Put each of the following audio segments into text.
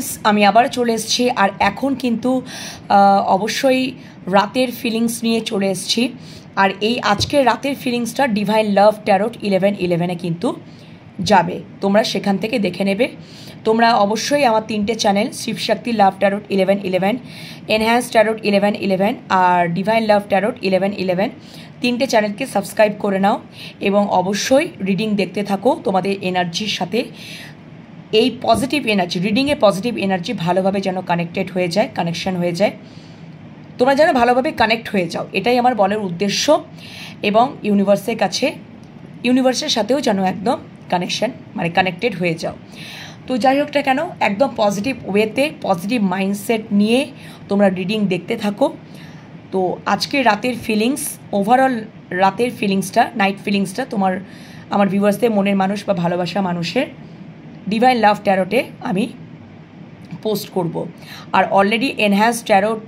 Feelings আমি আবার চলে এসেছি। আর এখন কিন্তু অবশ্যই রাতের ফিলিংস নিয়ে চলে এসেছি। আর এই আজকের রাতের ফিলিংসটা ডিভাইন লাভ ট্যারোট 1111-এ কিন্তু যাবে, তোমরা সেখান থেকে দেখে নেবে। তোমরা অবশ্যই আমার 3টে চ্যানেল, শিবশক্তি লাভ ট্যারোট 1111, এনহ্যান্স ট্যারোট 1111 আর ডিভাইন লাভ ট্যারোট 1111, 3টে চ্যানেলকে সাবস্ক্রাইব করে নাও এবং অবশ্যই রিডিং দেখতে থাকো। তোমাদের এনার্জির সাথে এই পজিটিভ এনার্জি, রিডিংয়ে পজিটিভ এনার্জি ভালোভাবে যেন কানেক্টেড হয়ে যায়, কানেকশন হয়ে যায়, তোমরা যেন ভালোভাবে কানেক্ট হয়ে যাও, এটাই আমার বলার উদ্দেশ্য। এবং ইউনিভার্সের কাছে, ইউনিভার্সের সাথেও যেন একদম কানেকশন মানে কানেক্টেড হয়ে যাও। তো যাই হোক না কেন, একদম পজিটিভ ওয়েতে, পজিটিভ মাইন্ডসেট নিয়ে তোমরা রিডিং দেখতে থাকো। তো আজকে রাতের ফিলিংস, ওভারঅল রাতের ফিলিংসটা, নাইট ফিলিংসটা তোমার আমার ভিউয়ার্সদের, মনের মানুষ বা ভালোবাসা মানুষের ডিভাইন লাভ ট্যারোটে আমি পোস্ট করব। আর অলরেডি এনহ্যান্স ট্যারোট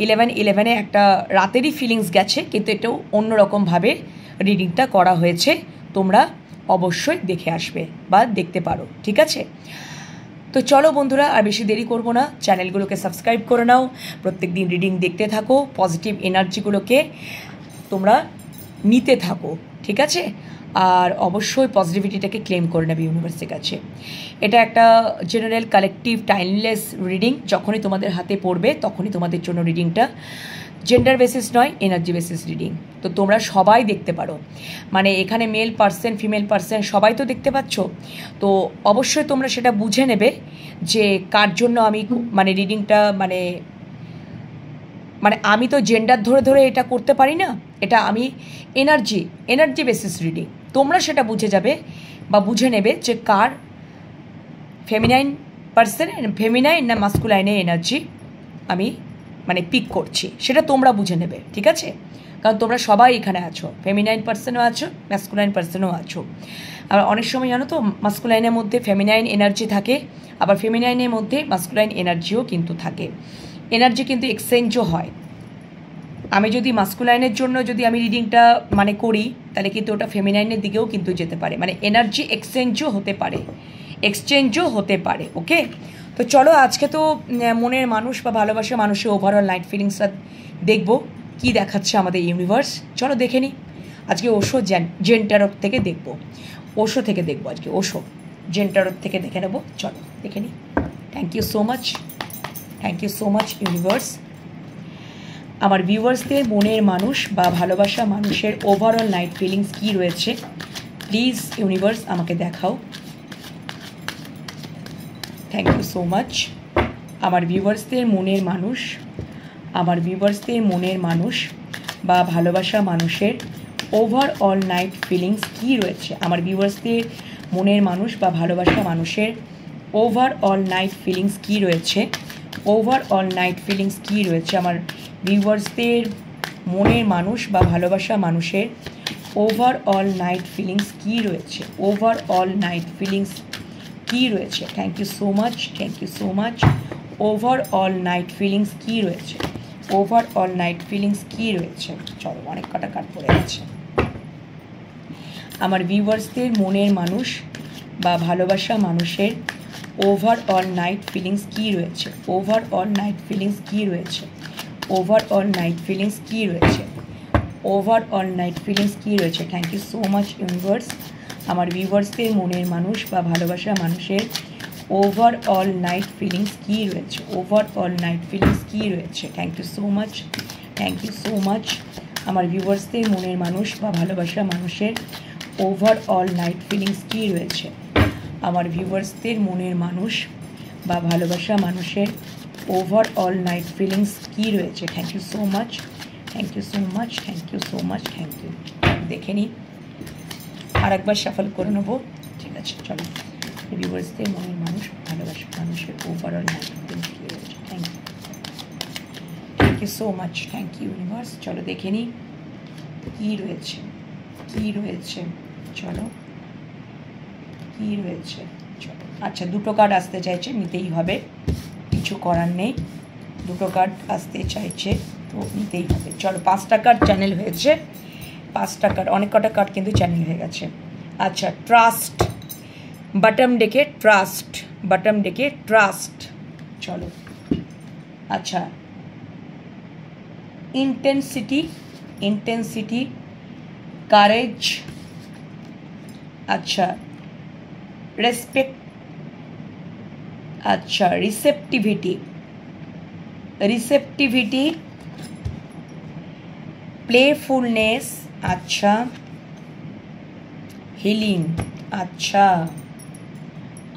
1111-এ একটা রাতেরই ফিলিংস গেছে, কিন্তু এটাও অন্যরকমভাবে রিডিংটা করা হয়েছে। তোমরা অবশ্যই দেখে আসবে বা দেখতে পারো, ঠিক আছে? তো চলো বন্ধুরা, আর বেশি দেরি করব না, চ্যানেলগুলোকে সাবস্ক্রাইব করে নাও, প্রত্যেক দিন রিডিং দেখতে থাকো, পজিটিভ এনার্জিগুলোকে তোমরা নিতে থাকো, ঠিক আছে? আর অবশ্যই পজিটিভিটিটাকে ক্লেম করে নেবে ইউনিভার্সের কাছে। এটা একটা জেনারেল কালেকটিভ টাইমলেস রিডিং, যখনই তোমাদের হাতে পড়বে তখনই তোমাদের জন্য রিডিংটা জেন্ডার বেসিস নয়, এনার্জি বেসিস রিডিং। তো তোমরা সবাই দেখতে পারো, মানে এখানে মেল পার্সন, ফিমেল পার্সন সবাই তো দেখতে পাচ্ছ। তো অবশ্যই তোমরা সেটা বুঝে নেবে যে কার জন্য আমি মানে রিডিংটা মানে আমি তো জেন্ডার ধরে ধরে এটা করতে পারি না, এটা আমি এনার্জি বেসিস রিডিং। তোমরা সেটা বুঝে যাবে বা বুঝে নেবে যে কার ফেমিনাইন পার্সন, ফেমিনাইন না মাস্কুলাইনের এনার্জি আমি মানে পিক করছি, সেটা তোমরা বুঝে নেবে, ঠিক আছে? কারণ তোমরা সবাই এখানে আছো, ফেমিনাইন পার্সনও আছো, ম্যাস্কুলাইন পার্সনও আছো। আর অনেক সময় জানো তো, মাস্কুলাইনের মধ্যে ফেমিনাইন এনার্জি থাকে, আবার ফেমিনাইনের মধ্যে মাস্কুলাইন এনার্জিও কিন্তু থাকে। এনার্জি কিন্তু এক্সচেঞ্জও হয়। আমি যদি মাস্কুলাইনের জন্য যদি আমি রিডিংটা মানে করি, তাহলে কিন্তু ওটা ফেমিনাইনের দিকেও কিন্তু যেতে পারে, মানে এনার্জি এক্সচেঞ্জও হতে পারে, ওকে? তো চলো, আজকে তো মনের মানুষ বা ভালোবাসা মানুষের ওভারঅল নাইট ফিলিংসটা দেখবো কি দেখাচ্ছে আমাদের ইউনিভার্স। চলো দেখে নিই। আজকে ওশো জেন ট্যারোট থেকে দেখবো, ওশো থেকে দেখবো আজকে, ওশো জেন ট্যারোট থেকে দেখে নেবো। চলো দেখে নিই। Thank you so much universe. আমার ভিউয়ার্সদের মনের মানুষ বা ভালোবাসা মানুষের ওভারঅল নাইট ফিলিংস কী রয়েছে, প্লিজ ইউনিভার্স আমাকে দেখাও। Thank you so much. আমার ভিউয়ার্সদের মনের মানুষ বা ভালোবাসা মানুষের ওভারঅল নাইট ফিলিংস কী রয়েছে, আমার ভিউয়ার্সদের মনের মানুষ বা ভালোবাসা মানুষের ওভারঅল নাইট ফিলিংস কী রয়েছে, আমার ভিউয়ার্সদের মনের মানুষ বা ভালোবাসা মানুষের ওভারঅল নাইট ফিলিংস কী রয়েছে, thank you so much. Overall night feelings কী রয়েছে, চলো অনেক কটা কাট পড়ে গেছে। আমার ভিউয়ার্সদের মনের মানুষ বা ভালোবাসা মানুষের ওভারঅল নাইট ফিলিংস কী রয়েছে, thank you so much universe. আমার ভিউয়ার্সদের মনের মানুষ বা ভালোবাসা মানুষের ওভারঅল নাইট ফিলিংস কী রয়েছে, থ্যাংক ইউ সো মাচ। আমার ভিউয়ার্সদের মনের মানুষ বা ভালোবাসা মানুষের ওভারঅল নাইট ফিলিংস কী রয়েছে, আমার ভিউয়ার্সদের মনের মানুষ বা ভালোবাসা মানুষের ওভারঅল নাইট ফিলিংস কী রয়েছে, থ্যাংক ইউ সো মাচ। দেখে নিই, আর একবার সাফল করে নেবো, ঠিক আছে? চলো, ভিউয়ার্সদের মনের মানুষ ভালোবাসা মানুষের ওভারঅল নাইট ফিলিংস কী রয়েছে, thank you so much, thank you universe. চলো দেখে নিই কী রয়েছে, চলো কী রয়েছে। চলো, আচ্ছা, দুটো কার্ড আসতে চাইছে, নিতেই হবে, কিছু করার নেই, দুটো কার্ড আসতে চাইছে তো নিতেই হবে। চলো, 5টা কার্ড চ্যানেল হয়েছে, 5টা কার্ড, অনেক কটা কার্ড কিন্তু চ্যানেল হয়ে গেছে। আচ্ছা, ট্রাস্ট, বটম ডেকে ট্রাস্ট, বটম ডেকে ট্রাস্ট। চলো, আচ্ছা, ইন্টেন্সিটি, কারেজ, আচ্ছা, রেসপেক্ট, আচ্ছা, রিসেপটিভিটি, প্লেফুলনেস, আচ্ছা, হিলিং, আচ্ছা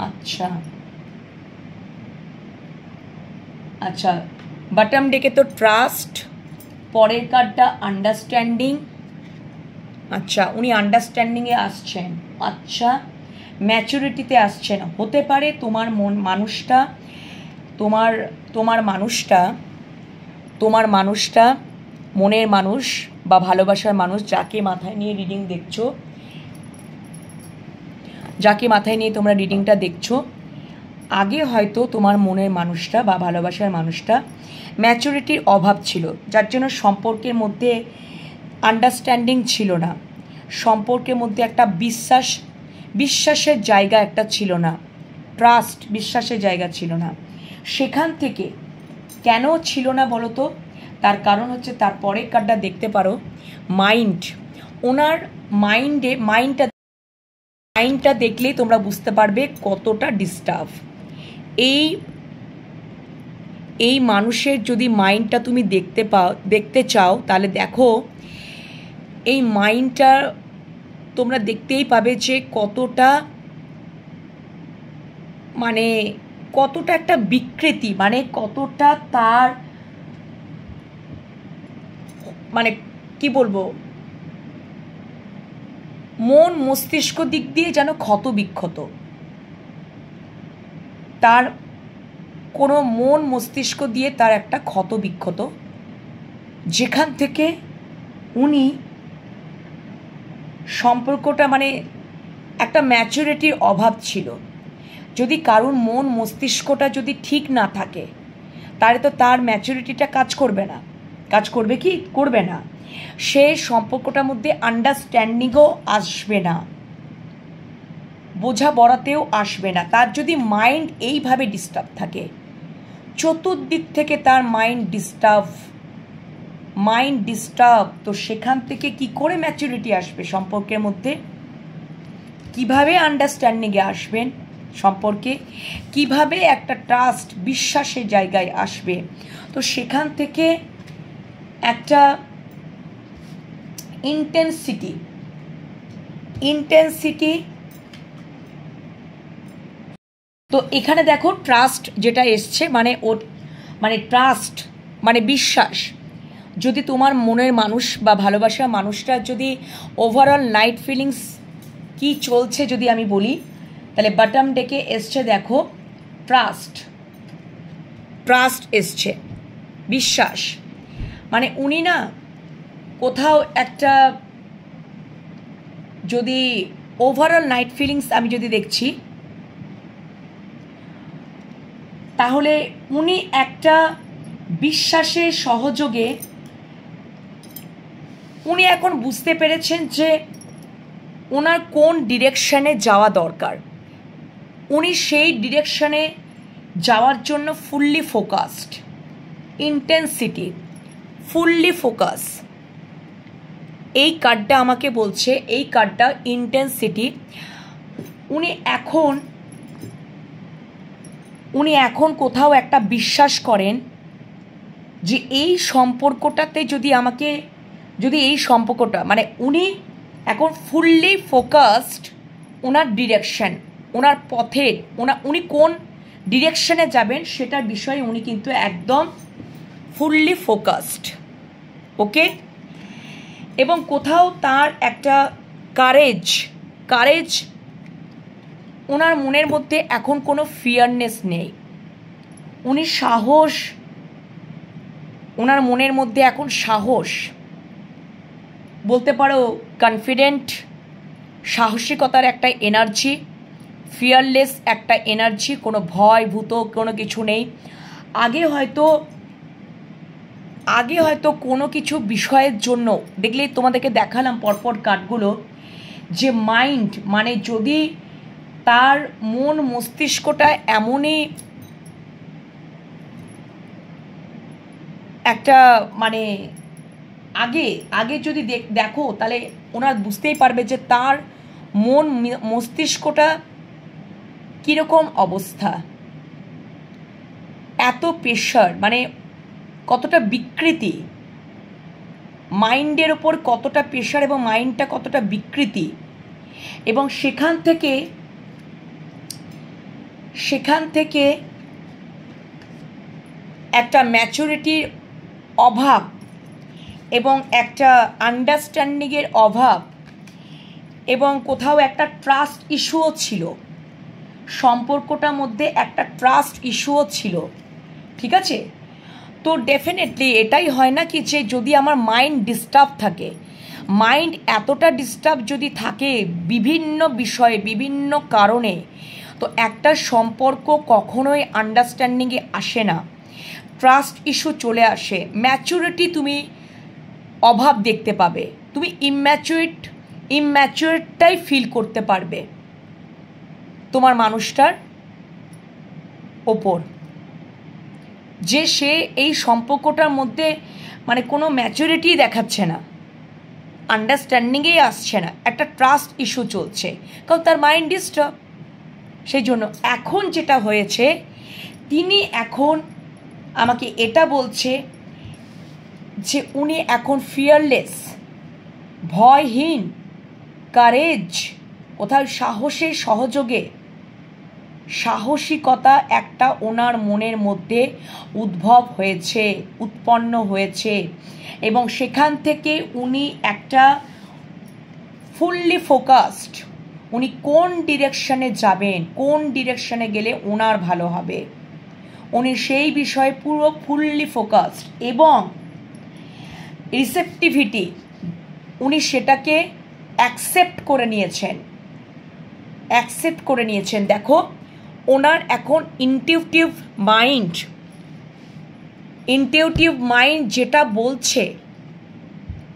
আচ্ছা আচ্ছা, বটম ডেকে তো ট্রাস্ট, পরের কার্ডটা আন্ডারস্ট্যান্ডিং, আচ্ছা, উনি আন্ডারস্ট্যান্ডিংয়ে আসছেন, আচ্ছা, ম্যাচুরিটিতে আসছেন। হতে পারে তোমার মানুষটা মনের মানুষ বা ভালোবাসার মানুষ, যাকে মাথায় নিয়ে রিডিং দেখছো, যাকে মাথায় নিয়ে তোমরা রিডিংটা দেখছো, আগে হয়তো তোমার মনের মানুষটা বা ভালোবাসার মানুষটা ম্যাচুরিটির অভাব ছিল, যার জন্য সম্পর্কের মধ্যে আন্ডারস্ট্যান্ডিং ছিল না, সম্পর্কের মধ্যে একটা বিশ্বাসের জায়গা একটা ছিল না, ট্রাস্ট, বিশ্বাসের জায়গা ছিল না। সেখান থেকে কেন ছিল না বলো তো? তার কারণ হচ্ছে, তার পরের কার্ডটা দেখতে পারো, মাইন্ড। ওনার মাইন্ডটা দেখলেই তোমরা বুঝতে পারবে কতটা ডিস্টার্ব। এই মানুষের যদি মাইন্ডটা তুমি দেখতে চাও, তাহলে দেখো এই মাইন্ডটা তোমরা দেখতেই পাবে যে কতটা একটা বিকৃতি, কতটা তার কি বলবো, মন মস্তিষ্ক দিক দিয়ে যেন ক্ষত বিক্ষত। তার কোনো মন মস্তিষ্ক দিয়ে তার একটা ক্ষত বিক্ষত, যেখান থেকে উনি সম্পর্কটা একটা ম্যাচুরিটির অভাব ছিল। যদি কারুর মন মস্তিষ্কটা যদি ঠিক না থাকে, তাহলে তো তার ম্যাচুরিটিটা কাজ করবে না। সে সম্পর্কটার মধ্যে আন্ডারস্ট্যান্ডিংও আসবে না, বোঝাপড়াতেও আসবে না। তার যদি মাইন্ড এইভাবে ডিস্টার্ব থাকে, চতুর্দিক থেকে তার মাইন্ড ডিস্টার্ব, তো সেখান থেকে কি করে ম্যাচুরিটি আসবে সম্পর্কের মধ্যে? কিভাবে আন্ডারস্ট্যান্ডিংয়ে আসবেন সম্পর্কে? কিভাবে একটা ট্রাস্ট, বিশ্বাসের জায়গায় আসবে? তো সেখান থেকে একটা ইন্টেন্সিটি। তো এখানে দেখো ট্রাস্ট যেটা এসছে, ট্রাস্ট বিশ্বাস। যদি তোমার মনের মানুষ বা ভালোবাসার মানুষটার যদি ওভারঅল নাইট ফিলিংস কি চলছে যদি আমি বলি, তাহলে বটম ডেকে এসছে দেখো ট্রাস্ট এসছে, বিশ্বাস। উনি না কোথাও একটা, যদি ওভারঅল নাইট ফিলিংস আমি যদি দেখছি, তাহলে উনি একটা বিশ্বাসের সহযোগে উনি এখন বুঝতে পেরেছেন যে ওনার কোন ডিরেকশনে যাওয়া দরকার। উনি সেই ডিরেকশনে যাওয়ার জন্য fully focused, intensity, fully focus. এই কার্ডটা আমাকে বলছে, এই কার্ডটা ইন্টেন্সিটি। উনি এখন কোথাও একটা বিশ্বাস করেন যে এই সম্পর্কটাতে যদি এই সম্পর্কটা উনি এখন ফুললি ফোকাসড, ওনার ডিরেকশন, ওনার পথের, উনি কোন ডিরেকশনে যাবেন সেটার বিষয়ে উনি কিন্তু একদম ফুললি ফোকাসড, ওকে। এবং কোথাও তার একটা কারেজ, ওনার মনের মধ্যে এখন কোনো ফিয়ারনেস নেই। উনি ওনার মনের মধ্যে এখন সাহস, বলতে পারো কনফিডেন্ট, সাহসিকতার একটা এনার্জি, ফিয়ারলেস একটা এনার্জি, কোনো ভয় ভূত কোনো কিছু নেই। আগে হয়তো কোনো কিছু বিষয়ের জন্য, দেখলেই তোমাদেরকে দেখালাম পরপর কার্ডগুলো, যে মাইন্ড যদি তার মন মস্তিষ্কটা এমনই একটা মানে আগে আগে যদি দেখো তাহলে ওনার বুঝতেই পারবে যে তার মন মস্তিষ্কটা কীরকম অবস্থা, এত প্রেশার, মানে কতটা বিকৃতি, মাইন্ডের ওপর কতটা প্রেশার এবং মাইন্ডটা কতটা বিকৃতি, এবং সেখান থেকে একটা ম্যাচুরিটির অভাব এবং একটা আন্ডারস্ট্যান্ডিংয়ের অভাব এবং কোথাও একটা ট্রাস্ট ইস্যুও ছিল, সম্পর্কটার মধ্যে একটা ট্রাস্ট ইস্যুও ছিল। ঠিক আছে, তো ডেফিনেটলি এটাই হয় না কি যে যদি আমার মাইন্ড ডিস্টার্ব থাকে, মাইন্ড এতটা ডিস্টার্ব যদি থাকে বিভিন্ন বিষয়ে বিভিন্ন কারণে, তো একটা সম্পর্ক কখনোই আন্ডারস্ট্যান্ডিংয়ে আসে না, ট্রাস্ট ইস্যু চলে আসে, ম্যাচুরিটি তুমি অভাব দেখতে পাবে, তুমি ইম্যাচুরটাই ফিল করতে পারবে তোমার মানুষটার ওপর, যে সে এই সম্পর্কটার মধ্যে মানে কোনো ম্যাচুরিটি দেখাচ্ছে না, আন্ডারস্ট্যান্ডিংয়েই আসছে না, একটা ট্রাস্ট ইস্যু চলছে, কারণ তার মাইন্ড ডিস্টার্ব। সেই জন্য এখন যেটা হয়েছে, তিনি এখন আমাকে এটা বলছে যে উনি এখন ফিয়ারলেস, ভয়হীন, কারেজ, কোথাও সাহসের সহযোগে সাহসিকতা একটা ওনার মনের মধ্যে উৎপন্ন হয়েছে, এবং সেখান থেকে উনি একটা ফুললি ফোকাসড, উনি কোন ডিরেকশনে যাবেন, কোন ডিরেকশনে গেলে ওনার ভালো হবে, উনি সেই বিষয়ে পুরো ফুললি ফোকাসড, এবং রিসেপটিভিটি উনি সেটাকে অ্যাকসেপ্ট করে নিয়েছেন। দেখো ওনার এখন ইনটিউটিভ মাইন্ড যেটা বলছে,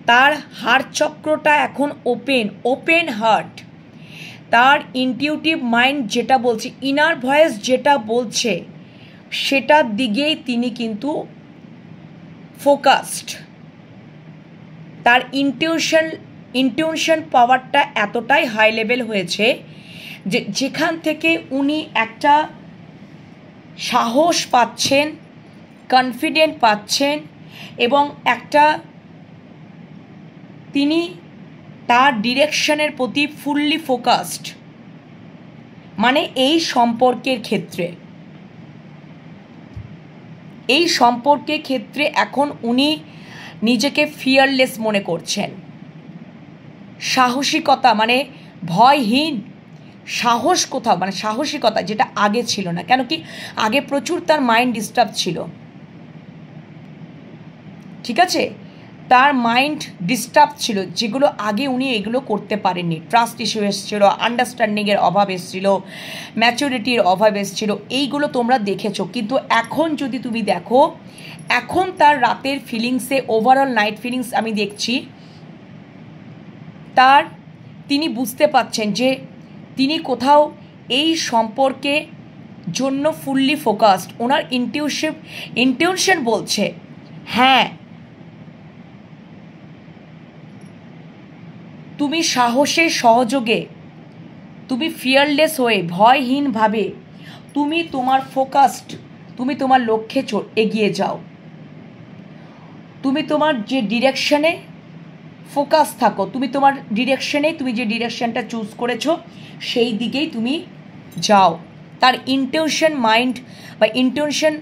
তার হার্ট চক্রটা এখন ওপেন হার্ট, তার ইনটিউটিভ মাইন্ড যেটা বলছে, ইনার ভয়েস যেটা বলছে, সেটার দিকেই তিনি কিন্তু ফোকাসড। তার ইনটিউশন পাওয়ারটা এতটাই হাই লেভেল হয়েছে যে যেখান থেকে উনি একটা সাহস পাচ্ছেন, কনফিডেন্ট পাচ্ছেন, এবং একটা তিনি তার ডিরেকশনের প্রতি ফুললি ফোকাসড, মানে এই সম্পর্কের ক্ষেত্রে এখন উনি নিজেকে ফিয়ারলেস মনে করছেন, সাহসিকতা মানে ভয়হীন, সাহস কোথাও মানে সাহসিকতা যেটা আগে ছিল না, কেন কি আগে প্রচুর তার মাইন্ড ডিস্টার্ব ছিল। ঠিক আছে, তার মাইন্ড ডিস্টার্ব ছিল, যেগুলো আগে উনি এগুলো করতে পারেননি, ট্রাস্ট ইস্যু এসেছিল, আন্ডারস্ট্যান্ডিংয়ের অভাব এসেছিল, ম্যাচুরিটির অভাব এসেছিল, এইগুলো তোমরা দেখেছো। কিন্তু এখন যদি তুমি দেখো, এখন তার রাতের ফিলিংসে, ওভারঅল নাইট ফিলিংস আমি দেখছি, তিনি বুঝতে পাচ্ছেন যে তিনি কোথাও এই সম্পর্কে জন্য ফুললি ফোকাসড, ওনার ইনটিউশন বলছে হ্যাঁ তুমি সাহসের সহযোগে, তুমি ফিয়ারলেস হয়ে, ভয়হীনভাবে তুমি তোমার ফোকাসড, তুমি তোমার লক্ষ্যে এগিয়ে যাও, তুমি তোমার যে ডিরেকশনে ফোকাস থাকো, তুমি তোমার ডিরেকশনে, তুমি যে ডিরেকশনটা চুজ করেছো সেই দিকেই তুমি যাও। তার ইনটিউশন মাইন্ড বা ইনটিউশন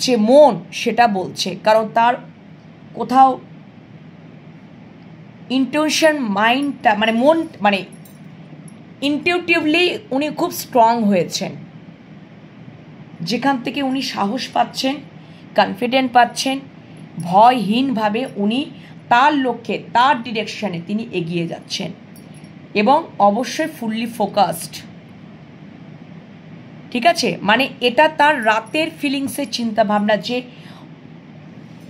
যে মন সেটা বলছে, কারণ তার কোথাও ইনটিউশন মাইন্ডটা মানে মন মানে ইনটিউটিভলি উনি খুব স্ট্রং হয়েছেন, যেখান থেকে উনি সাহস পাচ্ছেন, কনফিডেন্ট পাচ্ছেন, ভয়হীনভাবে উনি তার লক্ষ্যে, তার ডিরেকশনে তিনি এগিয়ে যাচ্ছেন, এবং অবশ্যই ফুললি ফোকাসড। ঠিক আছে, মানে এটা তার রাতের ফিলিংসের চিন্তাভাবনা, যে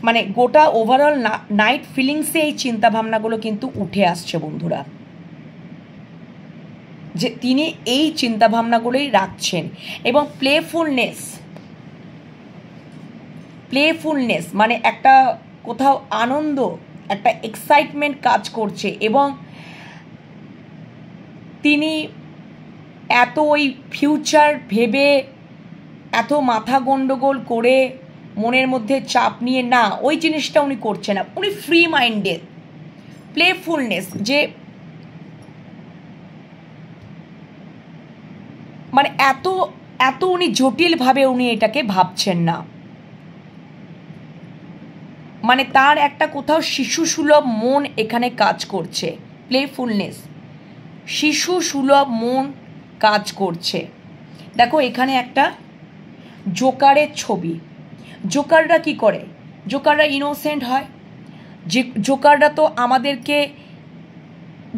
মানে গোটা ওভারঅল নাইট ফিলিংসে এই চিন্তাভাবনাগুলো কিন্তু উঠে আসছে বন্ধুরা। যে তিনি এই চিন্তাভাবনাগুলোই রাখছেন। এবং প্লেফুলনেস মানে একটা কোথাও আনন্দ, একটা এক্সাইটমেন্ট কাজ করছে। এবং তিনি এত ওই ফিউচার ভেবে এত মাথা গন্ডগোল করে মনের মধ্যে চাপ নিয়ে না, ওই জিনিসটা উনি করছে না। উনি ফ্রি মাইন্ডেড, প্লেফুলনেস, যে মানে এত এত উনি জটিলভাবে উনি এটাকে ভাবছেন না। মানে তার একটা কোথাও শিশু সুলভ মন এখানে কাজ করছে। প্লেফুলনেস, শিশু সুলভ মন কাজ করছে। দেখো এখানে একটা জোকারের ছবি। জোকাররা কি করে? জোকাররা ইনোসেন্ট হয়। যে জোকাররা তো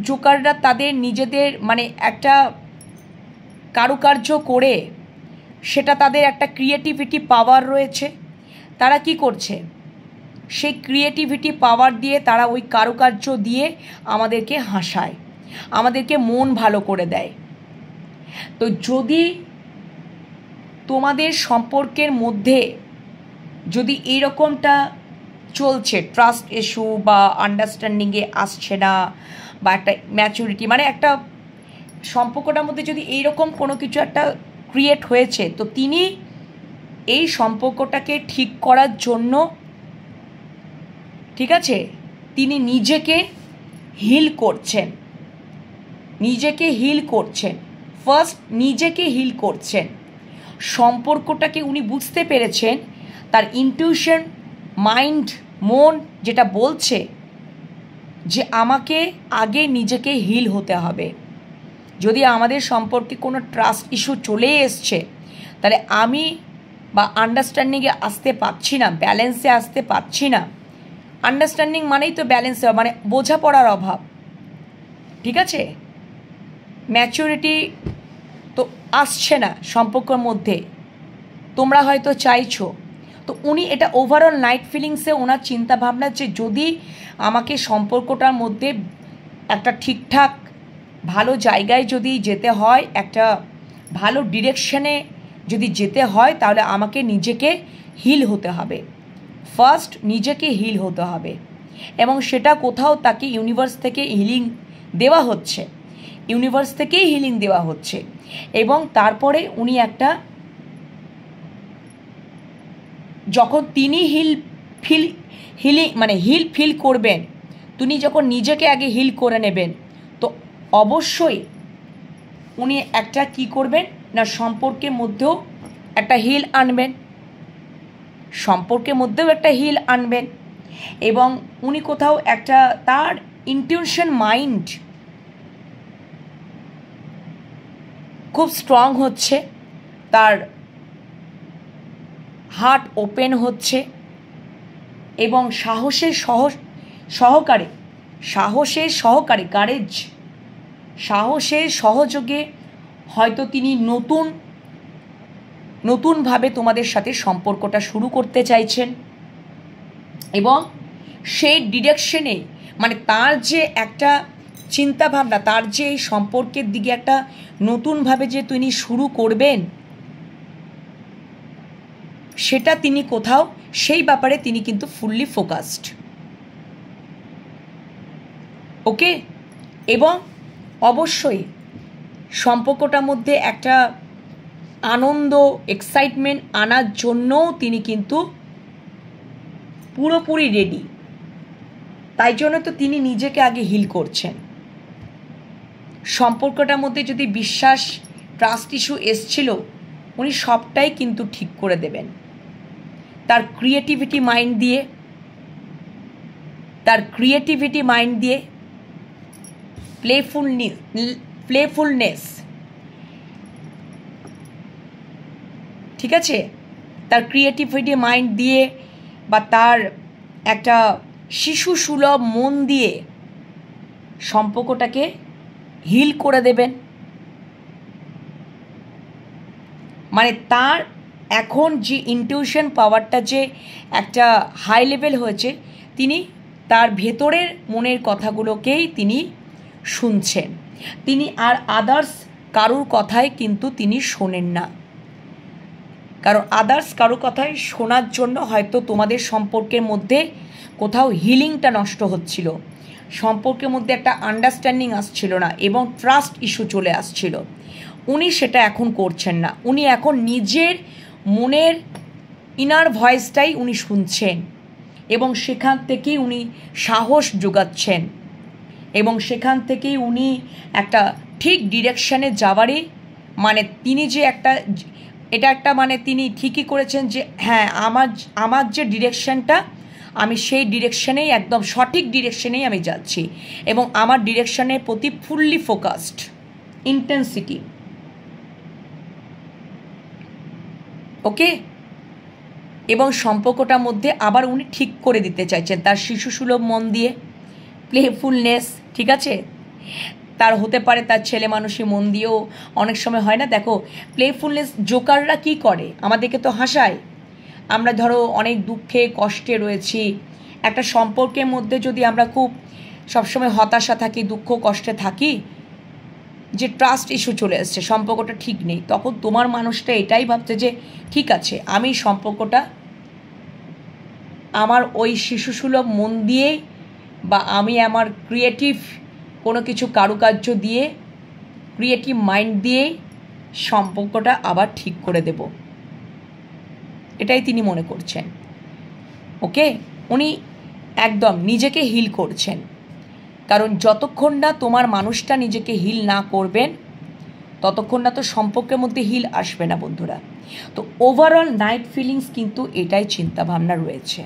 জোকাররা তাদের নিজেদের মানে একটা কারুকার্য করে, সেটা তাদের একটা ক্রিয়েটিভিটি পাওয়ার রয়েছে। তারা কি করছে? সেই ক্রিয়েটিভিটি পাওয়ার দিয়ে তারা ওই কারুকার্য দিয়ে আমাদেরকে হাসায়, আমাদেরকে মন ভালো করে দেয়। তো যদি তোমাদের সম্পর্কের মধ্যে যদি এইরকমটা চলছে, ট্রাস্ট ইস্যু বা আন্ডারস্ট্যান্ডিংয়ে আসছে না, বা একটা ম্যাচুরিটি মানে একটা সম্পর্কটার মধ্যে যদি এইরকম কোনো কিছু একটা ক্রিয়েট হয়েছে, তো তিনি এই সম্পর্কটাকে ঠিক করার জন্য, ঠিক আছে, তিনি নিজেকে হিল করছেন। ফার্স্ট নিজেকে হিল করছেন। সম্পর্কটাকে উনি বুঝতে পেরেছেন, তার ইনটিউশন, মাইন্ড, মন যেটা বলছে যে আমাকে আগে নিজেকে হিল হতে হবে। যদি আমাদের সম্পর্কে কোনো ট্রাস্ট ইস্যু চলে এসছে, তাহলে আমি বা আন্ডারস্ট্যান্ডিংয়ে আসতে পারছি না, ব্যালেন্সে আসতে পারছি না। আন্ডারস্ট্যান্ডিং মানেই তো ব্যালেন্সে, মানে বোঝাপড়ার অভাব, ঠিক আছে, ম্যাচুরিটি তো আসছে না সম্পর্কের মধ্যে। তোমরা হয়তো চাইছো। তো উনি এটা ওভারঅল নাইট ফিলিংসে ওনার চিন্তাভাবনা যে যদি আমাকে সম্পর্কটার মধ্যে একটা ঠিকঠাক ভালো জায়গায় যদি যেতে হয়, একটা ভালো ডিরেকশনে যদি যেতে হয়, তাহলে আমাকে নিজেকে হিল হতে হবে। ফার্স্ট নিজেকে হিল হতে হবে। এবং সেটা কোথাও তাকে ইউনিভার্স থেকে হিলিং দেওয়া হচ্ছে। এবং তারপরে উনি একটা, যখন তিনি হিল ফিল করবেন, তিনি যখন নিজেকে আগে হিল করে নেবেন, তো অবশ্যই উনি একটা কি করবেন না, সম্পর্কের মধ্যেও একটা হিল আনবেন। এবং উনি কোথাও একটা তার ইনটিউশন মাইন্ড খুব স্ট্রং হচ্ছে, তার হার্ট ওপেন হচ্ছে, এবং সাহসের সহযোগে হয়তো তিনি নতুনভাবে তোমাদের সাথে সম্পর্কটা শুরু করতে চাইছেন। এবং সেই ডিরেকশনে মানে তার যে একটা চিন্তাভাবনা, তার যে এই সম্পর্কের দিকে একটা নতুনভাবে যে তিনি শুরু করবেন, সেটা তিনি কোথাও সেই ব্যাপারে তিনি কিন্তু ফুললি ফোকাসড। ওকে। এবং অবশ্যই সম্পর্কটার মধ্যে একটা আনন্দ, এক্সাইটমেন্ট আনার জন্যও তিনি কিন্তু পুরোপুরি রেডি। তাই জন্য তো তিনি নিজেকে আগে হিল করছেন। সম্পর্কটার মধ্যে যদি বিশ্বাস, ট্রাস্ট ইস্যু এসছিল, উনি সবটাই কিন্তু ঠিক করে দেবেন তার ক্রিয়েটিভিটি মাইন্ড দিয়ে, প্লেফুলনেস, ঠিক আছে, তার ক্রিয়েটিভিটি মাইন্ড দিয়ে বা তার একটা শিশু সুলভ মন দিয়ে সম্পর্কটাকে হিল করে দেবেন। মানে তার এখন যে ইনটিউশন পাওয়ারটা যে একটা হাই লেভেল হয়েছে, তিনি তার ভেতরের মনের কথাগুলোকেই তিনি শুনছেন। তিনি আর আদার্স কারুর কথায় কিন্তু তিনি শোনেন না, কারণ আদার্স কারুর কথায় শোনার জন্য হয়তো তোমাদের সম্পর্কের মধ্যে কোথাও হিলিংটা নষ্ট হচ্ছিল, সম্পর্কের মধ্যে একটা আন্ডারস্ট্যান্ডিং আসছিল না এবং ট্রাস্ট ইস্যু চলে আসছিল। উনি সেটা এখন করছেন না, উনি এখন নিজের মনের ইনার ভয়েসটাই উনি শুনছেন এবং সেখান থেকেই উনি সাহস যোগাচ্ছেন এবং সেখান থেকেই উনি একটা ঠিক ডিরেকশানে যাওয়ারই মানে তিনি যে এটা একটা মানে তিনি ঠিকই করেছেন যে হ্যাঁ আমার যে ডিরেকশানটা আমি সেই ডিরেকশানেই একদম সঠিক ডিরেকশানেই আমি যাচ্ছি এবং আমার ডিরেকশানের প্রতি ফুললি ফোকাসড ইন্টেন্সিটি। ওকে, এবং সম্পর্কটার মধ্যে আবার উনি ঠিক করে দিতে চাইছেন তার শিশুসুলভ মন দিয়ে, প্লেফুলনেস, ঠিক আছে, তার হতে পারে তার ছেলে মানুষই মন দিয়েও অনেক সময় হয় না। দেখো প্লেফুলনেস, জোকাররা কি করে আমাদেরকে তো হাসায়, আমরা ধরো অনেক দুঃখে কষ্টে রয়েছি, একটা সম্পর্কের মধ্যে যদি আমরা খুব সবসময় হতাশা থাকি, দুঃখ কষ্টে থাকি, যে ট্রাস্ট ইস্যু চলে এসছে, সম্পর্কটা ঠিক নেই, তখন তোমার মানুষটা এটাই ভাবছে যে ঠিক আছে আমি সম্পর্কটা আমার ওই শিশুসুলভ মন দিয়ে বা আমি আমার ক্রিয়েটিভ কোনো কিছু কারুকার্য দিয়ে, ক্রিয়েটিভ মাইন্ড দিয়ে সম্পর্কটা আবার ঠিক করে দেব, এটাই তিনি মনে করছেন। ওকে, উনি একদম নিজেকে হিল করছেন, কারণ যতক্ষণ না তোমার মানুষটা নিজেকে হিল না করবেন ততক্ষণ না তো সম্পর্কের মধ্যে হিল আসবে না বন্ধুরা। তো ওভারঅল নাইট ফিলিংস কিন্তু এটাই চিন্তাভাবনা রয়েছে,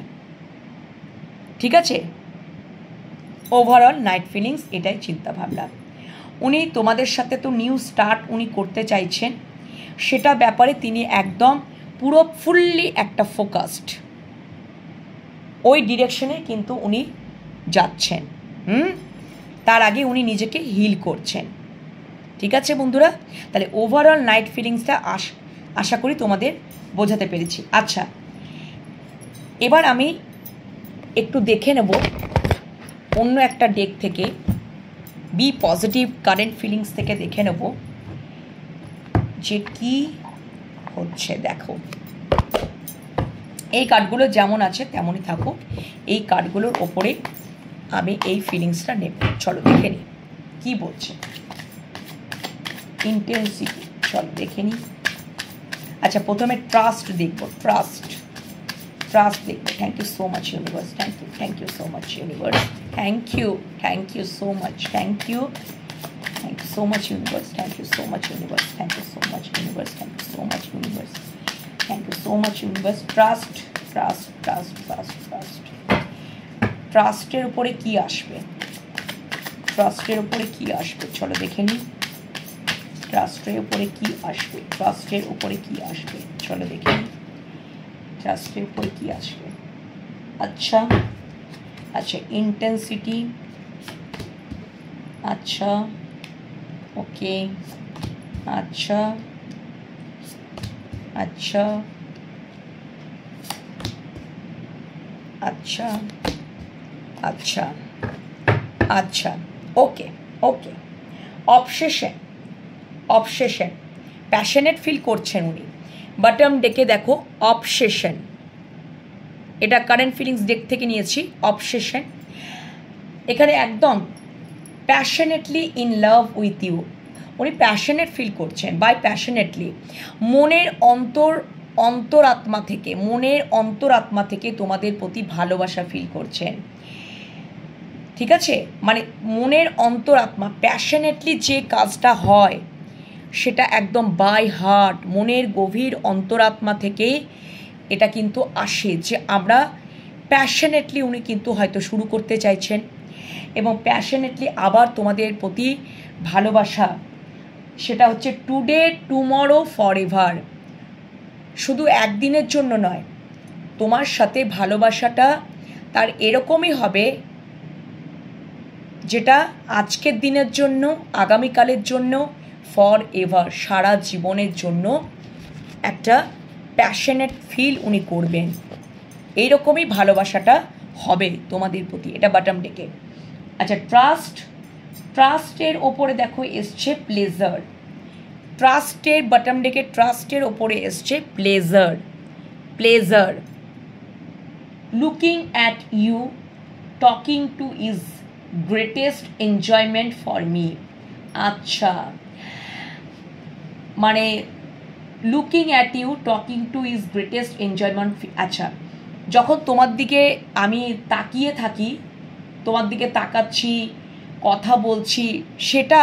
ঠিক আছে, ওভারঅল নাইট ফিলিংস এটাই চিন্তাভাবনা। উনি তোমাদের সাথে তো নিউ স্টার্ট উনি করতে চাইছেন, সেটা ব্যাপারে তিনি একদম পুরো ফুললি একটা ফোকাসড ওই ডিরেকশনে কিন্তু উনি যাচ্ছেন। তার আগে উনি নিজেকে হিল করছেন, ঠিক আছে বন্ধুরা। তাহলে ওভারঅল নাইট ফিলিংসটা আশা করি তোমাদের বোঝাতে পেরেছি। আচ্ছা, এবার আমি একটু দেখে নেব অন্য একটা ডেক থেকে, বি পজিটিভ কারেন্ট ফিলিংস থেকে দেখে নেব যে কি হচ্ছে। দেখো এই কার্ডগুলো যেমন আছে তেমনই থাকুক, এই কার্ডগুলোর ওপরে আমি এই ফিলিংসটা নেব। চলো দেখে নিই কী বলছে ইন্টেন্সিটি, চলো দেখে নিই। আচ্ছা, প্রথমে ট্রাস্ট দেখব, ট্রাস্ট দেখবো। Thank you so much universe, thank you so much universe, thank you so much, thank you so much universe, thank you so much universe, thank you so much universe, thank you so much universe, thank you so much universe. Trust, ট্রাস্টের উপরে কি আসবে, ট্রাস্টের উপরে কি আসবে, চলো দেখে নিই। ট্রাস্টের উপরে কি আসবে, ট্রাস্টের উপরে কি আসবে, চলো দেখে নিই। ট্রাস্টের উপরে কি আসবে, আচ্ছা ইন্টেন্সিটি, আচ্ছা ওকে, আচ্ছা আচ্ছা আচ্ছা আচ্ছা আচ্ছা ওকে অবসেশন, প্যাশনেট ফিল করছেন উনি। বটম ডেকে দেখো অবসেশন, এটা কারেন্ট ফিলিংস ডেক থেকে নিয়েছি। অবসেশন, এখানে একদম passionately in love with you, উনি প্যাশনেট ফিল করছেন। বাই প্যাশনেটলি মনের অন্তরাত্মা থেকে তোমাদের প্রতি ভালোবাসা ফিল করছেন, ঠিক আছে। মানে মনের অন্তরাত্মা, প্যাশনেটলি যে কাজটা হয় সেটা একদম বাই হার্ট, মনের গভীর অন্তরাত্মা থেকে এটা কিন্তু আসে যে আমরা প্যাশনেটলি উনি কিন্তু হয়তো শুরু করতে চাইছেন এবং প্যাশনেটলি আবার তোমাদের প্রতি ভালোবাসা, সেটা হচ্ছে টুডে টুমরো ফরএভার, শুধু একদিনের জন্য নয়, তোমার সাথে ভালোবাসাটা তার এরকমই হবে যেটা আজকের দিনের জন্য, আগামীকালের জন্য, ফর এভার, সারা জীবনের জন্য একটা প্যাশনেট ফিল উনি করবেন। এইরকমই ভালোবাসাটা হবে তোমাদের প্রতি, এটা বটম ডেকে। আচ্ছা, ট্রাস্টের ওপরে দেখো এসছে প্লেজার। ট্রাস্টের বটম ডেকে ট্রাস্টের ওপরে এসছে pleasure. Pleasure, looking at you, talking to is greatest enjoyment for me. আচ্ছা, মানে looking at you, talking to is greatest enjoyment. আচ্ছা, যখন তোমার দিকে আমি তাকিয়ে থাকি, তোমার দিকে তাকাচ্ছি, কথা বলছি, সেটা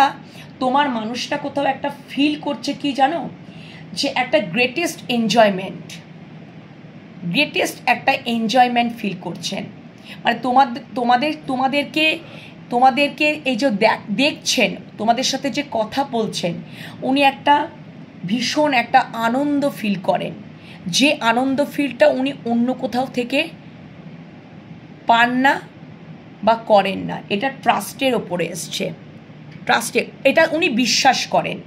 তোমার মানুষটা কোথাও একটা ফিল করছে কি জানো, যে একটা গ্রেটেস্ট এনজয়মেন্ট, গ্রেটেস্ট একটা এনজয়মেন্ট ফিল করছেন। মানে তোমাদেরকে এই যে দেখছেন, তোমাদের সাথে যে কথা বলছেন, উনি একটা ভীষণ একটা আনন্দ ফিল করেন, যে আনন্দ ফিলটা উনি অন্য কোথাও থেকে পান না বা করেন না। এটা ট্রাস্টের ওপরে এসছে। ট্রাস্টের, এটা উনি বিশ্বাস করেন,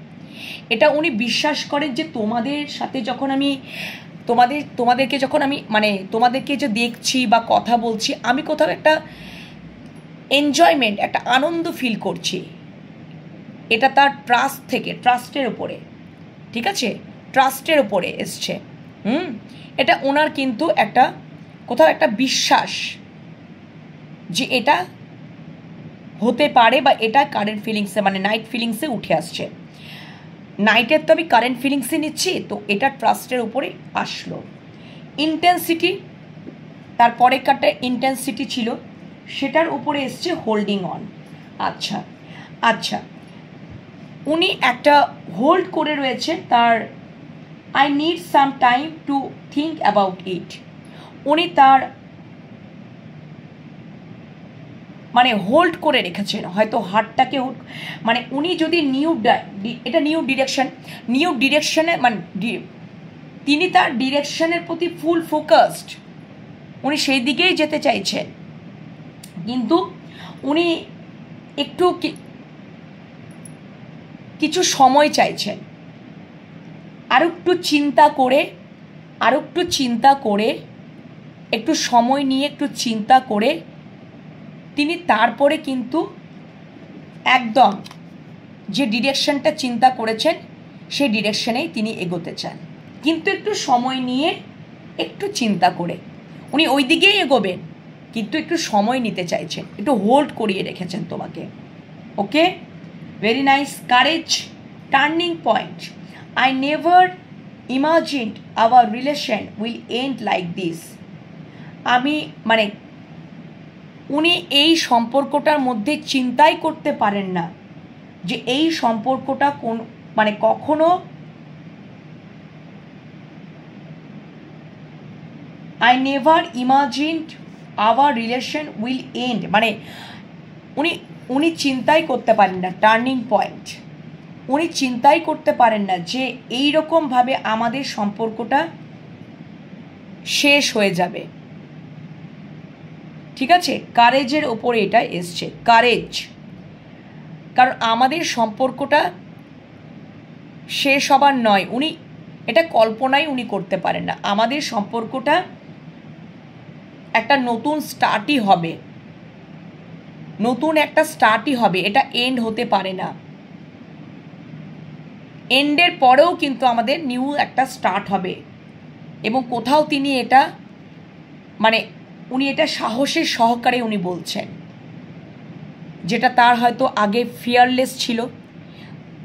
এটা উনি বিশ্বাস করেন যে তোমাদের সাথে যখন আমি তোমাদেরকে যখন আমি মানে তোমাদেরকে যে দেখছি বা কথা বলছি, আমি কোথাও একটা এনজয়মেন্ট, একটা আনন্দ ফিল করছি। এটা তার ট্রাস্ট থেকে, ট্রাস্টের ওপরে, ঠিক আছে, ট্রাস্টের ওপরে এসছে। এটা ওনার কিন্তু একটা কোথাও একটা বিশ্বাস যে এটা হতে পারে, বা এটা কারেন্ট ফিলিংসে মানে নাইট ফিলিংসে উঠে আসছে। নাইটের তো আমি কারেন্ট ফিলিংসে নিচ্ছি, তো এটা ট্রাস্টের উপরে আসলো। ইন্টেন্সিটি, তারপরে কাটা ইন্টেন্সিটি ছিল, সেটার উপরে এসছে হোল্ডিং অন। আচ্ছা আচ্ছা, উনি একটা হোল্ড করে রয়েছে তার, I need some time to think about it. উনি তার মানে হোল্ড করে রেখেছেন, হয়তো হার্টটাকে মানে উনি যদি এটা নিউ ডিরেকশনে মানে তিনি তার ডিরেকশনের প্রতি ফুল ফোকাসড, উনি সেই দিকেই যেতে চাইছেন, কিন্তু উনি একটু কিছু সময় চাইছেন, আরও একটু চিন্তা করে একটু সময় নিয়ে একটু চিন্তা করে তিনি তারপরে কিন্তু একদম যে ডিরেকশনটা চিন্তা করেছেন সেই ডিরেকশনেই তিনি এগোতে চান, কিন্তু একটু সময় নিয়ে একটু চিন্তা করে উনি ওই দিকেই এগোবেন, কিন্তু একটু সময় নিতে চাইছেন, একটু হোল্ড করিয়ে রেখেছেন তোমাকে। Okay, very nice. Courage, turning point, I never imagined our relation will end like this. আমি মানে উনি এই সম্পর্কটার মধ্যে চিন্তাই করতে পারেন না যে এই সম্পর্কটা কোন মানে কখনো I never imagined our relation will end, মানে উনি চিন্তাই করতে পারেন না। টার্নিং পয়েন্ট, উনি চিন্তাই করতে পারেন না যে এই রকমভাবে আমাদের সম্পর্কটা শেষ হয়ে যাবে। ঠিক আছে, কারেজের ওপরে এটা এসছে, কারেজ, কারণ আমাদের সম্পর্কটা শেষ হবার নয়, উনি এটা কল্পনাই উনি করতে পারেন না। আমাদের সম্পর্কটা একটা নতুন স্টার্টই হবে, নতুন একটা স্টার্টই হবে, এটা এন্ড হতে পারে না। এন্ডের পরেও কিন্তু আমাদের নিউ একটা স্টার্ট হবে, এবং কোথাও তিনি এটা মানে উনি এটা সাহসের সহকারে উনি বলছেন, যেটা তার হয়তো আগে ফিয়ারলেস ছিল,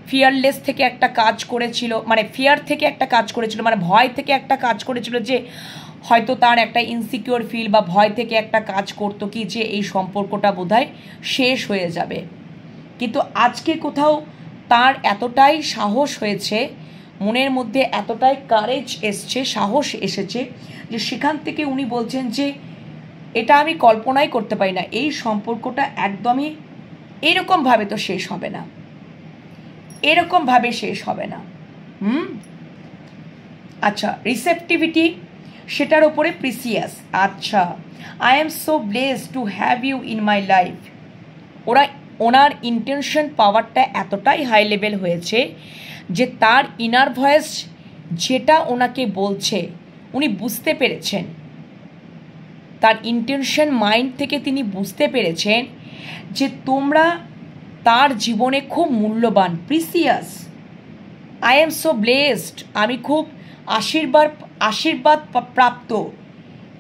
ফিয়ারলেস থেকে একটা কাজ করেছিল, মানে ফিয়ার থেকে একটা কাজ করেছিল, মানে ভয় থেকে একটা কাজ করেছিল, যে হয়তো তার একটা ইনসিকিউর ফিল বা ভয় থেকে একটা কাজ করতো কি যে এই সম্পর্কটা বোধহয় শেষ হয়ে যাবে। কিন্তু আজকে কোথাও তার এতটাই সাহস হয়েছে, মনের মধ্যে এতটাই কারেজ এসছে, সাহস এসেছে, যে সেখান থেকে উনি বলছেন যে এটা আমি কল্পনাই করতে পারি না, এই সম্পর্কটা একদমই এরকমভাবে তো শেষ হবে না, এরকমভাবে শেষ হবে না। আচ্ছা, রিসেপটিভিটি, সেটার ওপরে প্রিসিয়াস। আচ্ছা, I am so blessed to have you in my life. ওনার ইন্টেনশন পাওয়ারটা এতটাই হাই লেভেল হয়েছে যে তার ইনার ভয়েস যেটা ওনাকে বলছে উনি বুঝতে পেরেছেন, তার ইন্টেনশন মাইন্ড থেকে তিনি বুঝতে পেরেছেন যে তোমরা তার জীবনে খুব মূল্যবান, precious. I am so blessed, আমি খুব আশীর্বাদ প্রাপ্ত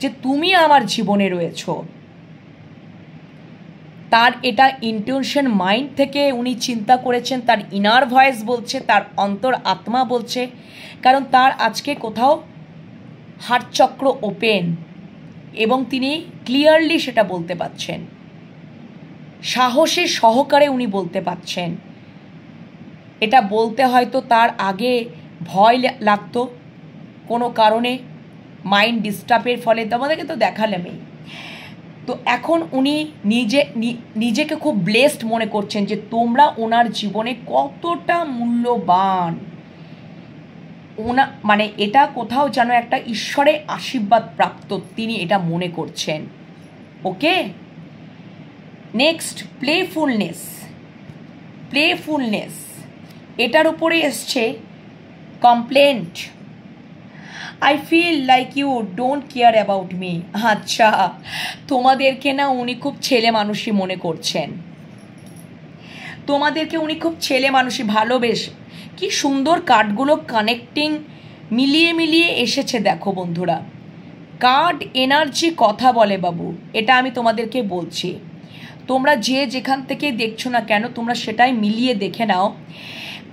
যে তুমি আমার জীবনে রয়েছো। তার এটা ইন্টেনশন মাইন্ড থেকে উনি চিন্তা করেছেন, তার ইনার ভয়েস বলছে, তার অন্তর আত্মা বলছে, কারণ তার আজকে কোথাও হার্ট চক্র ওপেন এবং তিনি ক্লিয়ারলি সেটা বলতে পারছেন, সাহসের সহকারে উনি বলতে পারছেন। এটা বলতে হয়তো তার আগে ভয় লাগতো কোনো কারণে, মাইন্ড ডিস্টার্বের ফলে, তোমাদেরকে তো দেখালামই। তো এখন উনি নিজেকে খুব ব্লেসড মনে করছেন যে তোমরা ওনার জীবনে কতটা মূল্যবান। মানে এটা কোথাও যেন একটা ঈশ্বরের আশীর্বাদ প্রাপ্ত তিনি এটা মনে করছেন। ওকে, নেক্সট প্লেফুলনেস, এটার উপরে এসছে complaint. I feel like you don't care about me. আচ্ছা, তোমাদেরকে না উনি খুব ছেলে মানুষই মনে করছেন, তোমাদেরকে উনি খুব ছেলে মানুষই ভালোবেসে। কি সুন্দর কার্ডগুলো কানেক্টিং মিলিয়ে এসেছে দেখো বন্ধুরা। কার্ড এনার্জি কথা বলে বাবু, এটা আমি তোমাদেরকে বলছি। তোমরা যেখান থেকে দেখছো না কেন তোমরা সেটাই মিলিয়ে দেখে নাও।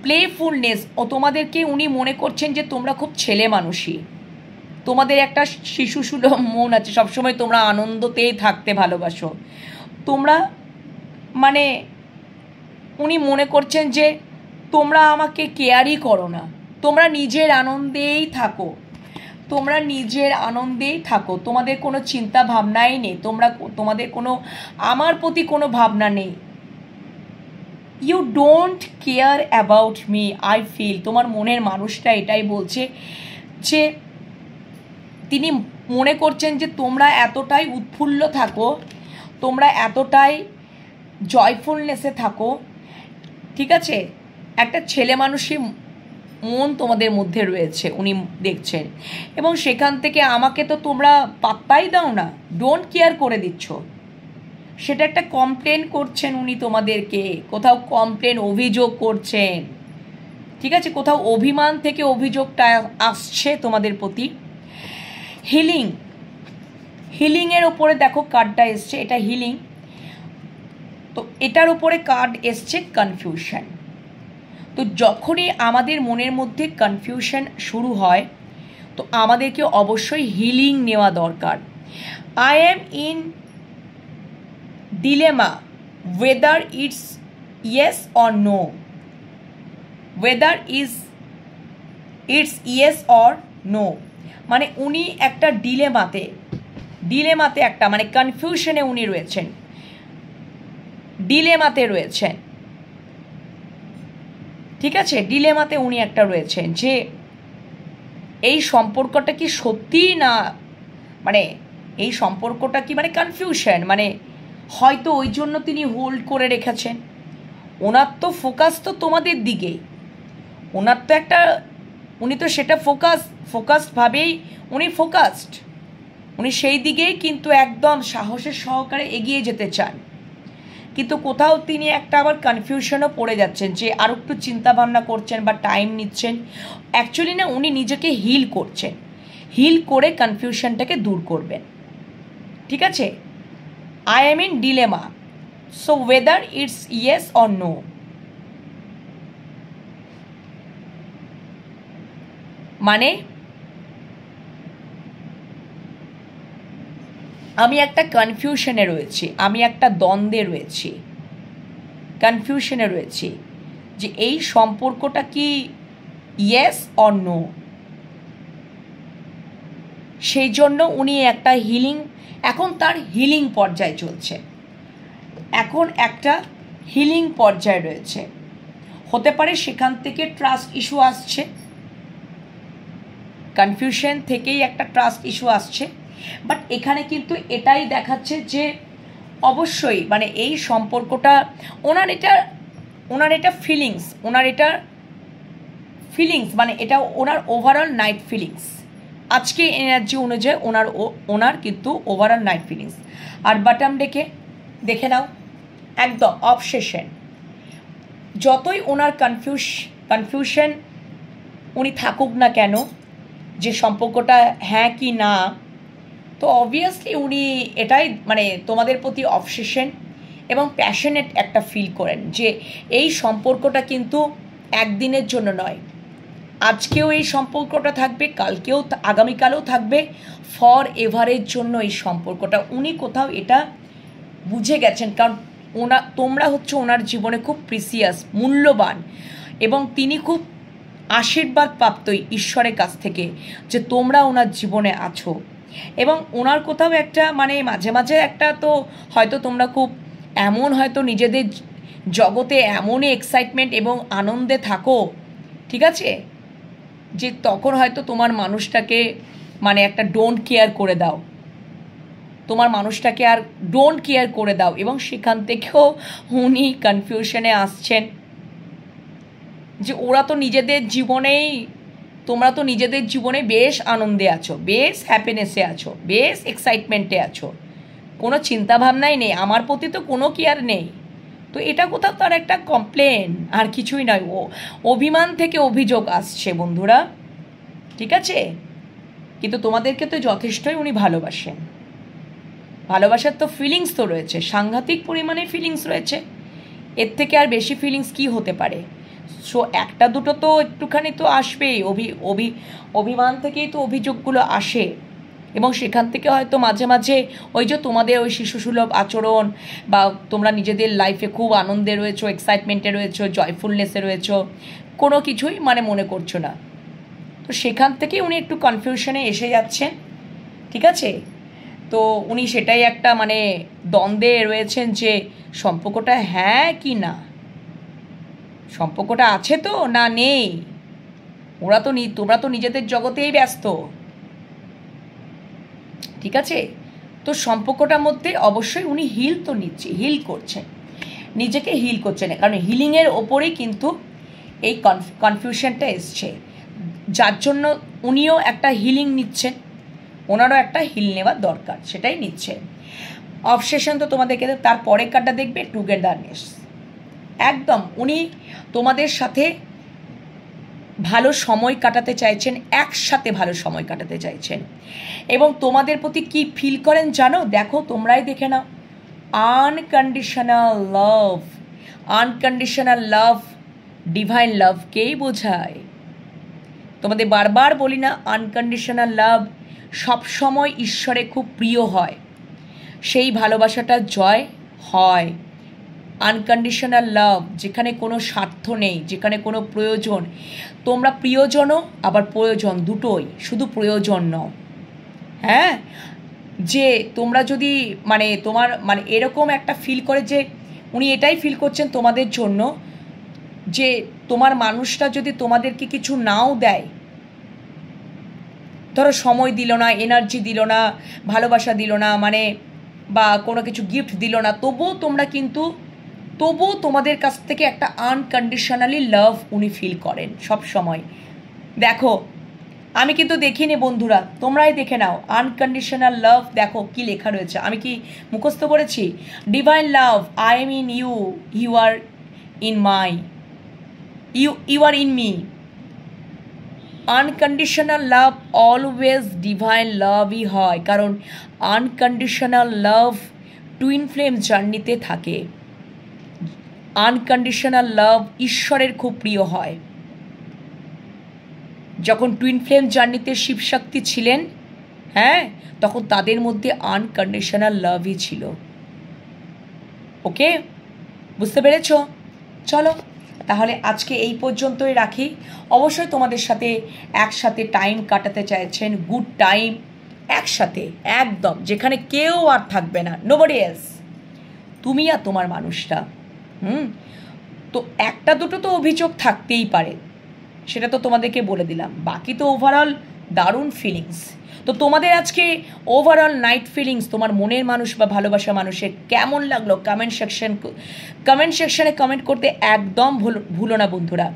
প্লেফুলনেস, ও তোমাদেরকে উনি মনে করছেন যে তোমরা খুব ছেলে মানুষই, তোমাদের একটা শিশুসুলভ মন আছে, সবসময় তোমরা আনন্দতেই থাকতে ভালোবাসো তোমরা। মানে উনি মনে করছেন যে তোমরা আমাকে কেয়ারই করো না, তোমরা নিজের আনন্দেই থাকো, তোমাদের কোনো চিন্তা ভাবনাই নেই, তোমাদের কোনো আমার প্রতি কোনো ভাবনা নেই। You don't care about me I feel, তোমার মনের মানুষটা এটাই বলছে যে তিনি মনে করছেন যে তোমরা এতটাই উৎফুল্ল থাকো, তোমরা এতটাই জয়ফুলনেসে থাকো, ঠিক আছে, একটা ছেলে মানুষই মন তোমাদের মধ্যে রয়েছে উনি দেখছেন। এবং সেখান থেকে আমাকে তো তোমরা পাত্তাই দাও না, ডোন্ট কেয়ার করে দিচ্ছ, সেটা একটা কমপ্লেন করছেন উনি তোমাদেরকে, কোথাও কমপ্লেন অভিযোগ করছেন, ঠিক আছে, কোথাও অভিমান থেকে অভিযোগটা আসছে তোমাদের প্রতি। হিলিংয়ের ওপরে দেখো কার্ডটা এসছে, এটা হিলিং। তো এটার উপরে কার্ড এসছে কনফিউশন। তো যখনই আমাদের মনের মধ্যে কনফিউশন শুরু হয় তো আমাদেরকে অবশ্যই হিলিং নেওয়া দরকার। I am in dilemma whether it's yes or no, it's yes or no, মানে উনি একটা ডিলেমাতে একটা মানে কনফিউশনে উনি রয়েছেন, ডিলেমাতে রয়েছেন, ঠিক আছে, ডিলেমাতে উনি একটা রয়েছেন যে এই সম্পর্কটা কি সত্যি না, মানে এই সম্পর্কটা কি, মানে কনফিউশন, মানে হয়তো ওই জন্য তিনি হোল্ড করে রেখেছেন। ওনার তো ফোকাস তো তোমাদের দিকেই, ওনার তো একটা, উনি তো সেটা ফোকাসডভাবেই উনি সেই দিকেই কিন্তু একদম সাহসের সহকারে এগিয়ে যেতে চান, কিন্তু কোথাও তিনি একটা আবার কনফিউশনও পড়ে যাচ্ছেন যে আরও একটু চিন্তাভাবনা করছেন বা টাইম নিচ্ছেন। অ্যাকচুয়ালি না, উনি নিজেকে হিল করছেন, হিল করে কনফিউশনটাকে দূর করবেন, ঠিক আছে। I am in dilemma, so whether it's yes or no, মানে আমি একটা কনফিউশনে রয়েছি, আমি একটা দ্বন্দ্বে রয়েছি, কনফিউশনে রয়েছি যে এই সম্পর্কটা কি ইয়েস অর নো। সেই জন্য উনি একটা হিলিং, এখন তার হিলিং পর্যায়ে চলছে, এখন একটা হিলিং পর্যায়ে রয়েছে। হতে পারে সেখান থেকে ট্রাস্ট ইস্যু আসছে, কনফিউশন থেকেই একটা ট্রাস্ট ইস্যু আসছে, বাট এখানে কিন্তু এটাই দেখাচ্ছে যে অবশ্যই মানে এই সম্পর্কটা ওনার এটা ফিলিংস, মানে এটা ওনার ওভারঅল নাইট ফিলিংস, আজকে এনার্জি অনুযায়ী ওনার কিন্তু ওভারঅল নাইট ফিলিংস। আর বাটাম ডেকে দেখে নাও একদম অবসেশন, যতই ওনার কনফিউশন উনি থাকুক না কেন, যে সম্পর্কটা হ্যাঁ কি না, তো অবভিয়াসলি উনি এটাই মানে তোমাদের প্রতি অবসেশন এবং প্যাশনেট একটা ফিল করেন যে এই সম্পর্কটা কিন্তু একদিনের জন্য নয়, আজকেও এই সম্পর্কটা থাকবে, কালকেও আগামীকালেও থাকবে, ফর এভারের জন্য এই সম্পর্কটা। উনি কোথাও এটা বুঝে গেছেন, কারণ তোমরা হচ্ছে ওনার জীবনে খুব প্রিসিয়াস, মূল্যবান, এবং তিনি খুব আশীর্বাদ প্রাপ্ত ঈশ্বরের কাছ থেকে যে তোমরা ওনার জীবনে আছো। এবং ওনার কোথাও একটা মানে মাঝে মাঝে একটা তো হয়তো তোমরা খুব এমন হয়তো নিজেদের জগতে এমনই এক্সাইটমেন্ট এবং আনন্দে থাকো, ঠিক আছে, যে তখন হয়তো তোমার মানুষটাকে মানে একটা ডোন্ট কেয়ার করে দাও, তোমার মানুষটাকে আর ডোন্ট কেয়ার করে দাও, এবং সেখান থেকেও উনি কনফিউশনে আসছেন যে ওরা তো নিজেদের জীবনেই, তোমরা তো নিজেদের জীবনে বেশ আনন্দে আছো, বেশ হ্যাপিনেসে আছো, বেশ এক্সাইটমেন্টে আছো, কোনো চিন্তাভাবনাই নেই, আমার প্রতি তো কোনো কেয়ার নেই। তো এটা কোথাও তার একটা কমপ্লেন, আর কিছুই নয়, ও অভিমান থেকে অভিযোগ আসছে বন্ধুরা, ঠিক আছে। কিন্তু তোমাদেরকে তো যথেষ্টই উনি ভালোবাসেন, ভালোবাসার তো ফিলিংস তো রয়েছে, সাংঘাতিক পরিমাণে ফিলিংস রয়েছে, এর থেকে আর বেশি ফিলিংস কি হতে পারে। সো একটা দুটো তো একটুখানি তো আসবেই, অভিমান থেকেই তো অভিযোগগুলো আসে, এবং সেখান থেকে হয়তো মাঝে মাঝে ওই যে তোমাদের ওই শিশুসুলভ আচরণ, বা তোমরা নিজেদের লাইফে খুব আনন্দে রয়েছো, এক্সাইটমেন্টে রয়েছো, জয়ফুলনেসে রয়েছো, কোনো কিছুই মানে মনে করছো না, তো সেখান থেকে উনি একটু কনফিউশনে এসে যাচ্ছেন, ঠিক আছে। তো উনি সেটাই একটা মানে দ্বন্দ্বে রয়েছেন যে সম্পর্কটা হ্যাঁ কি না, সম্পর্কটা আছে তো না নেই, তোমরা তো নিজেদের জগতেই ব্যস্ত, ঠিক আছে। তো সম্পর্কটার মধ্যে অবশ্যই উনি হিল করছেন, নিজেকে হিল করছেন, কারণ হিলিংয়ের ওপরেই কিন্তু এই কনফিউশনটা এসছে, যার জন্য উনিও একটা হিলিং নিচ্ছেন, ওনারও একটা হিল নেওয়ার দরকার, সেটাই নিচ্ছেন। অবসেশন তো তোমাদেরকে, তার পরের কার্ডটা দেখবে টুগেদারনেস, একদম উনি তোমাদের সাথে ভালো সময় কাটাতে চাইছেন, একসাথে ভালো সময় কাটাতে চাইছেন, এবং তোমাদের প্রতি কি ফিল করেন জানো, দেখো তোমরাই দেখে নাও, unconditional love. Unconditional love divine লাভকেই বোঝায়। তোমাদের বারবার বলি না, আনকন্ডিশনাল লাভ সবসময় ঈশ্বরে খুব প্রিয় হয়, সেই ভালোবাসাটা জয় হয়। আনকন্ডিশনাল লাভ যেখানে কোনো স্বার্থ নেই, যেখানে কোনো প্রয়োজন, তোমরা প্রিয়জনও আবার প্রয়োজন দুটোই, শুধু প্রয়োজন নও, হ্যাঁ, যে তোমরা যদি মানে তোমার মানে এরকম একটা ফিল করে যে উনি এটাই ফিল করছেন তোমাদের জন্য, যে তোমার মানুষটা যদি তোমাদেরকে কিছু নাও দেয়, ধরো সময় দিল না, এনার্জি দিল না, ভালোবাসা দিল না, মানে বা কোনো কিছু গিফট দিল না, তবুও তোমাদের কাছ থেকে একটা আনকন্ডিশনালি লাভ উনি ফিল করেন সব সময়। দেখো আমি কিন্তু দেখিনি বন্ধুরা, তোমরাই দেখে নাও, আনকন্ডিশনাল লাভ দেখো কি লেখা রয়েছে, আমি কি মুখস্থ করেছি? Divine love, I am in you, you are in my, you are in me. Unconditional love always divine লাভই হয়, কারণ আনকন্ডিশনাল লাভ টুইন ফ্লেম জার্নিতে থাকে। আনকন্ডিশনাল লাভ ঈশ্বরের খুব প্রিয় হয়। যখন টুইন ফ্লেম জার্নিতে শিবশক্তি ছিলেন, হ্যাঁ, তখন তাদের মধ্যে আনকন্ডিশনাল লাভই ছিল। ওকে, বুঝতে পেরেছ? চলো তাহলে আজকে এই পর্যন্তই রাখি। অবশ্যই তোমাদের সাথে একসাথে টাইম কাটাতে চাইছেন, গুড টাইম একসাথে, একদম যেখানে কেউ আর থাকবে না, নোবডি এলস, তুমি আর তোমার মানুষটা। তো একটা দুটো তো অভিযোগ থাকতেই পারে, সেটা তো তোমাদেরকে বলে দিলাম, বাকি তো ওভারঅল দারুণ ফিলিংস। তো তোমাদের আজকে ওভারঅল নাইট ফিলিংস, তোমার মনের মানুষ বা ভালোবাসা মানুষের কেমন লাগলো কমেন্ট সেকশনে কমেন্ট করতে একদম ভুলো না বন্ধুরা।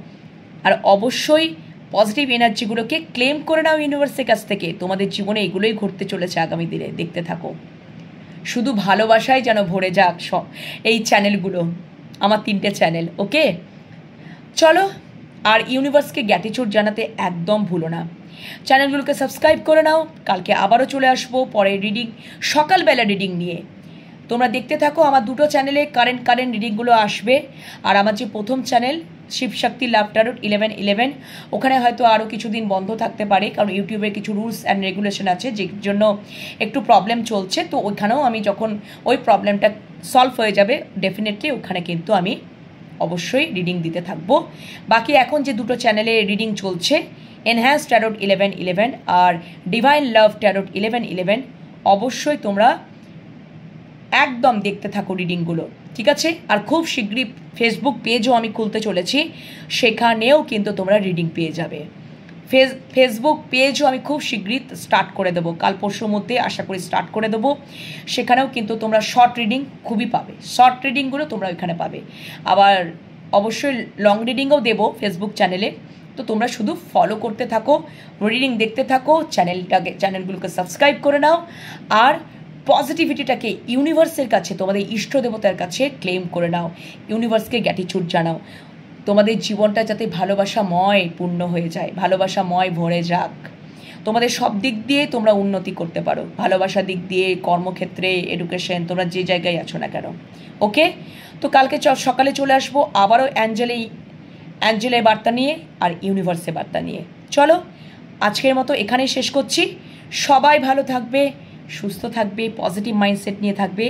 আর অবশ্যই পজিটিভ এনার্জিগুলোকে ক্লেম করে নাও ইউনিভার্সের কাছ থেকে, তোমাদের জীবনে এগুলোই ঘটতে চলেছে আগামী দিনে, দেখতে থাকো। শুধু ভালোবাসায় যেন ভরে যাক এই চ্যানেলগুলো, আমার 3টে চ্যানেল। ওকে, চলো আর ইউনিভার্সকে গ্র্যাটিটিউড জানাতে একদম ভুলো না। চ্যানেলগুলোকে সাবস্ক্রাইব করে নাও। কালকে আবারও চলে আসবো পরে রিডিং, সকালবেলা রিডিং নিয়ে। তোমরা দেখতে থাকো, আমার দুটো চ্যানেলে কারেন্ট রিডিংগুলো আসবে। আর আমার যে প্রথম চ্যানেল শিবশক্তি লাভ ট্যারোট 1111, ওখানে হয়তো আরও কিছুদিন বন্ধ থাকতে পারে, কারণ ইউটিউবের কিছু রুলস অ্যান্ড রেগুলেশন আছে যে জন্য একটু প্রবলেম চলছে। তো ওইখানেও আমি যখন ওই প্রবলেমটা সলভ হয়ে যাবে ডেফিনেটলি ওখানে কিন্তু আমি অবশ্যই রিডিং দিতে থাকবো। বাকি এখন যে দুটো চ্যানেলে রিডিং চলছে, এনহ্যান্স ট্যারোট 1111 আর ডিভাইন লাভ ট্যারোট 1111, অবশ্যই তোমরা একদম দেখতে থাকো রিডিংগুলো, ঠিক আছে? আর খুব শীঘ্রই ফেসবুক পেজও আমি খুলতে চলেছি, সেখানেও কিন্তু তোমরা রিডিং পেয়ে যাবে। ফেসবুক পেজও আমি খুব শীঘ্রই স্টার্ট করে দেবো, কাল পরশুর মধ্যে আশা করি স্টার্ট করে দেবো। সেখানেও কিন্তু তোমরা শর্ট রিডিং খুবই পাবে, শর্ট রিডিংগুলো তোমরা ওইখানে পাবে। আবার অবশ্যই লং রিডিংও দেবো ফেসবুক চ্যানেলে। তো তোমরা শুধু ফলো করতে থাকো, রিডিং দেখতে থাকো, চ্যানেলগুলোকে সাবস্ক্রাইব করে নাও। আর পজিটিভিটিটাকে ইউনিভার্সের কাছে, তোমাদের ইষ্ট দেবতার কাছে ক্লেম করে নাও, ইউনিভার্সকে গ্র্যাটিটিউড জানাও। তোমাদের জীবনটা যাতে ভালোবাসাময় পূর্ণ হয়ে যায়, ভালোবাসাময় ভরে যাক, তোমাদের সব দিক দিয়ে তোমরা উন্নতি করতে পারো, ভালোবাসার দিক দিয়ে, কর্মক্ষেত্রে, এডুকেশন, তোমরা যে জায়গায় আছো না কেন। ওকে, তো কালকে সকালে চলে আসবো আবারও অ্যাঞ্জেলের বার্তা নিয়ে আর ইউনিভার্সের বার্তা নিয়ে। চলো আজকের মতো এখানেই শেষ করছি। সবাই ভালো থাকবে, সুস্থ থাকবে, পজিটিভ মাইন্ডসেট নিয়ে থাকবে,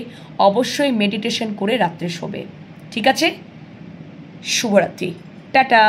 অবশ্যই মেডিটেশন করে রাত্রে শোবে, ঠিক আছে? শুভরাত্রি, টাটা।